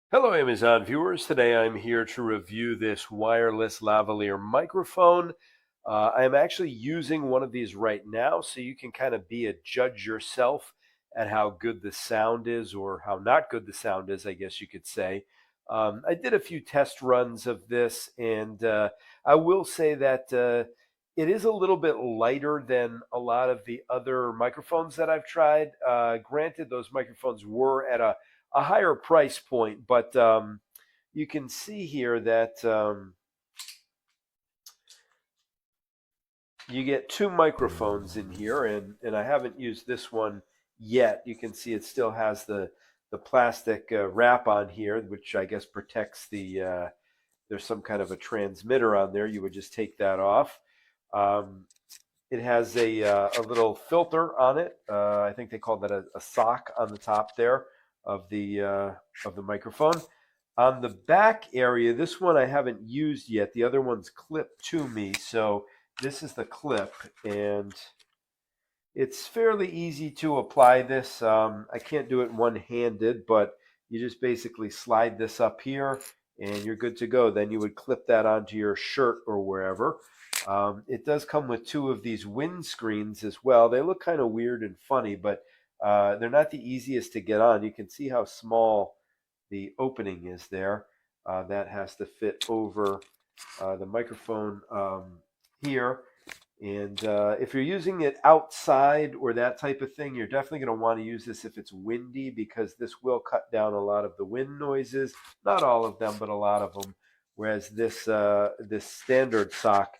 Hello, Amazon viewers. Today I'm here to review this wireless lavalier microphone. I am actually using one of these right now, so you can kind of be a judge yourself at how good the sound is, or how not good the sound is, I guess you could say. I did a few test runs of this, and I will say that it is a little bit lighter than a lot of the other microphones that I've tried. Granted, those microphones were at a higher price point, but you can see here that you get two microphones in here, and I haven't used this one yet. You can see it still has the plastic wrap on here, which I guess protects there's some kind of a transmitter on there. You would just take that off. Um, it has a little filter on it. I think they call that a sock on the top there of the microphone. On the back area, this one I haven't used yet. The other one's clipped to me, so this is the clip, and it's fairly easy to apply this. I can't do it one-handed, but you just basically slide this up here, and you're good to go. Then you would clip that onto your shirt or wherever. It does come with two of these windscreens as well. They look kind of weird and funny, but they're not the easiest to get on. You can see how small the opening is there. That has to fit over the microphone here. And if you're using it outside or that type of thing, you're definitely going to want to use this if it's windy, because this will cut down a lot of the wind noises. Not all of them, but a lot of them. Whereas this standard sock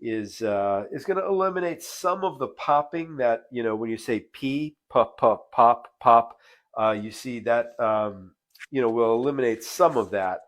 is going to eliminate some of the popping that, when you say p pop pop pop pop, you see that will eliminate some of that.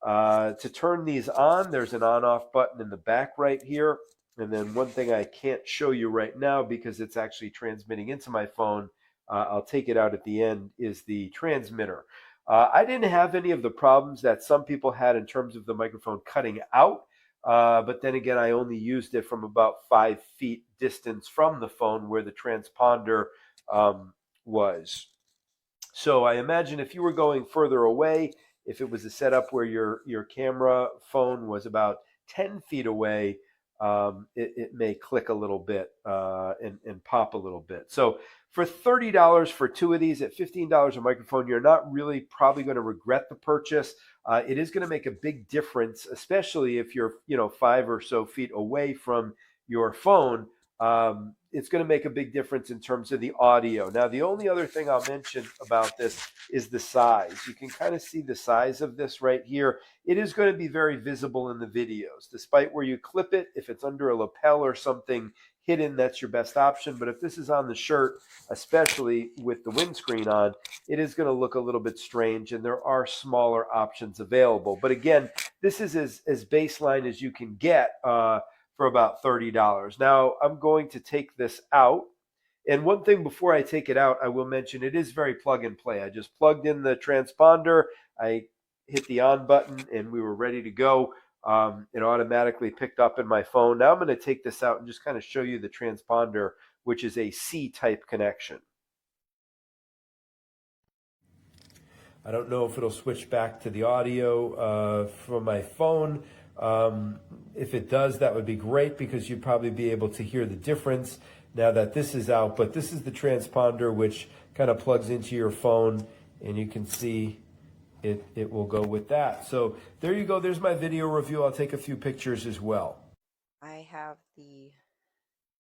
To turn these on, there's an on-off button in the back right here. And then one thing I can't show you right now because it's actually transmitting into my phone, I'll take it out at the end, is the transmitter. I didn't have any of the problems that some people had in terms of the microphone cutting out. But then again, I only used it from about 5 feet distance from the phone where the transponder was. So I imagine if you were going further away, if it was a setup where your camera phone was about 10 feet away, it may click a little bit and pop a little bit. So for $30 for two of these at $15 a microphone, you're not really probably going to regret the purchase. It is going to make a big difference, especially if you're 5 or so feet away from your phone. It's going to make a big difference in terms of the audio. Now, the only other thing I'll mention about this is the size. You can kind of see the size of this right here. It is going to be very visible in the videos, despite where you clip it. If it's under a lapel or something hidden, that's your best option. But if this is on the shirt, especially with the windscreen on, it is going to look a little bit strange, and there are smaller options available. But again, this is as baseline as you can get for about $30. Now, I'm going to take this out. And one thing before I take it out, I will mention it is very plug and play. I just plugged in the transponder, I hit the on button, and we were ready to go. It automatically picked up in my phone. Now I'm going to take this out and just kind of show you the transponder, which is a C-type connection. I don't know if it'll switch back to the audio from my phone. If it does, that would be great because you'd probably be able to hear the difference now that this is out. But this is the transponder, which kind of plugs into your phone, and you can see it will go with that. So there you go. There's my video review. I'll take a few pictures as well. I have the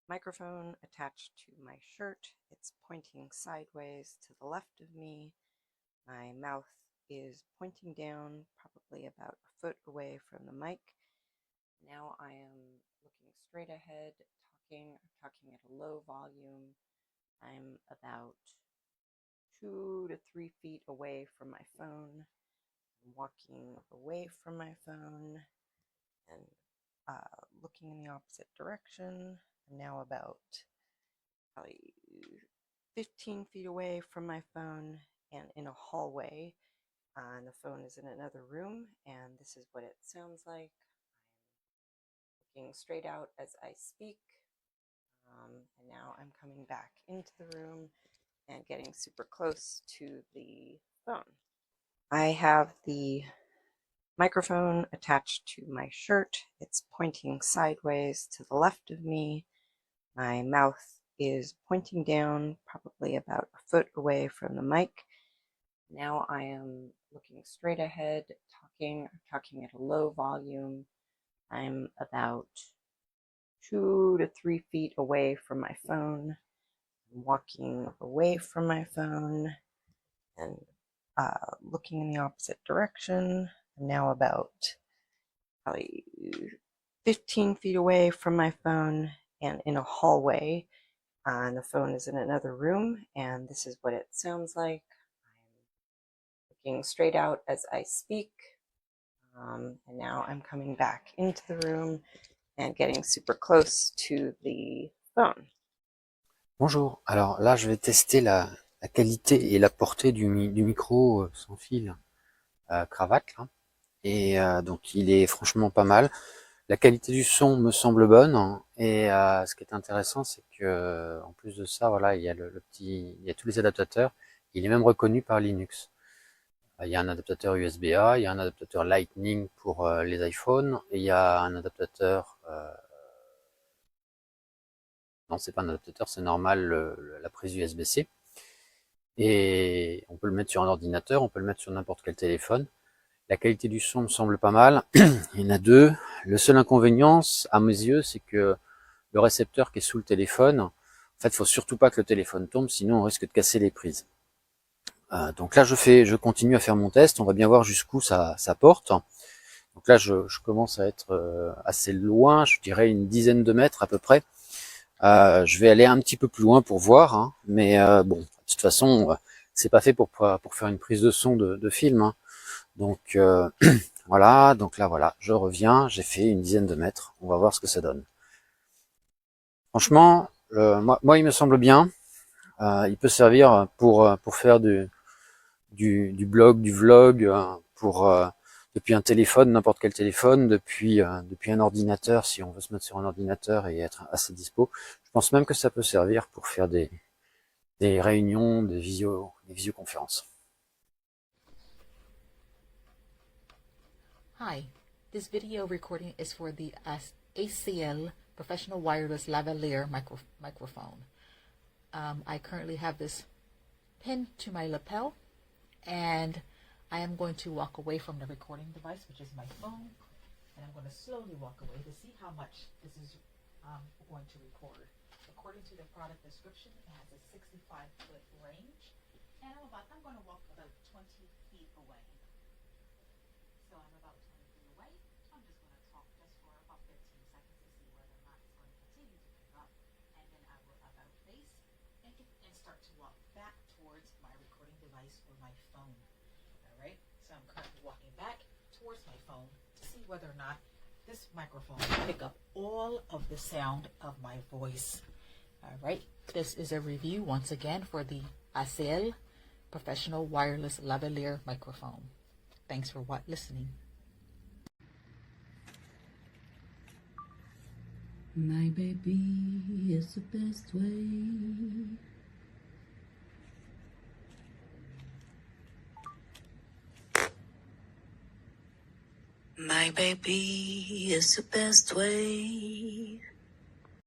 microphone attached to my shirt. It's pointing sideways to the left of me. My mouth is pointing down, probably about a foot away from the mic. Now I am looking straight ahead, talking. I'm talking at a low volume. I'm about 2 to 3 feet away from my phone. I'm walking away from my phone and looking in the opposite direction. I'm now about probably 15 feet away from my phone and in a hallway. And the phone is in another room, and this is what it sounds like. I'm looking straight out as I speak. And now I'm coming back into the room and getting super close to the phone. I have the microphone attached to my shirt. It's pointing sideways to the left of me. My mouth is pointing down, probably about a foot away from the mic. Now I am looking straight ahead, talking at a low volume. I'm about 2 to 3 feet away from my phone. I'm walking away from my phone and looking in the opposite direction. I'm now about probably 15 feet away from my phone and in a hallway. And the phone is in another room, and this is what it sounds like. I'm looking straight out as I speak. And now I'm coming back into the room and getting super close to the phone. Bonjour, alors là je vais tester la qualité et la portée du micro sans fil cravate là. Et donc il est franchement pas mal. La qualité du son me semble bonne, hein. Et ce qui est intéressant c'est que en plus de ça, voilà, il y a il y a tous les adaptateurs. Il est même reconnu par Linux. Il y a un adaptateur USB-A, il y a un adaptateur Lightning pour les iPhones, et il y a un adaptateur non, c'est pas un adaptateur, c'est normal, la prise USB-C. Et on peut le mettre sur un ordinateur, on peut le mettre sur n'importe quel téléphone. La qualité du son me semble pas mal. Il y en a deux. Le seul inconvénient, à mes yeux, c'est que le récepteur qui est sous le téléphone, en fait, faut surtout pas que le téléphone tombe, sinon on risque de casser les prises. Donc là, je continue à faire mon test. On va bien voir jusqu'où ça porte. Donc là, je commence à être assez loin, je dirais une dizaine de mètres à peu près. Je vais aller un petit peu plus loin pour voir, hein, mais bon, de toute façon, c'est pas fait pour faire une prise de son de film, hein. Donc voilà, donc là voilà, je reviens, j'ai fait une dizaine de mètres, on va voir ce que ça donne. Franchement, moi il me semble bien. Il peut servir pour faire du blog, du vlog, pour depuis un téléphone, n'importe quel téléphone, depuis un ordinateur, si on veut se mettre sur un ordinateur et être assez dispo. Je pense même que ça peut servir pour faire des réunions, des visioconférences. Hi, this video recording is for the Aceele Professional Wireless Lavalier microphone. I currently have this pinned to my lapel, and I am going to walk away from the recording device, which is my phone, and I'm going to slowly walk away to see how much this is going to record. According to the product description, it has a 65-foot range, and I'm going to walk about 20 feet away. So I'm about 20 feet away. I'm just going to talk just for about 15 seconds to see whether or not it's going to continue to pick up, and then I will about face and start to walk back towards my recording device or my phone. All right, so I'm currently walking back towards my phone to see whether or not this microphone will pick up all of the sound of my voice. All right, this is a review once again for the Aceele Professional Wireless Lavalier microphone. Thanks for listening. My baby is the best way. My baby is the best way.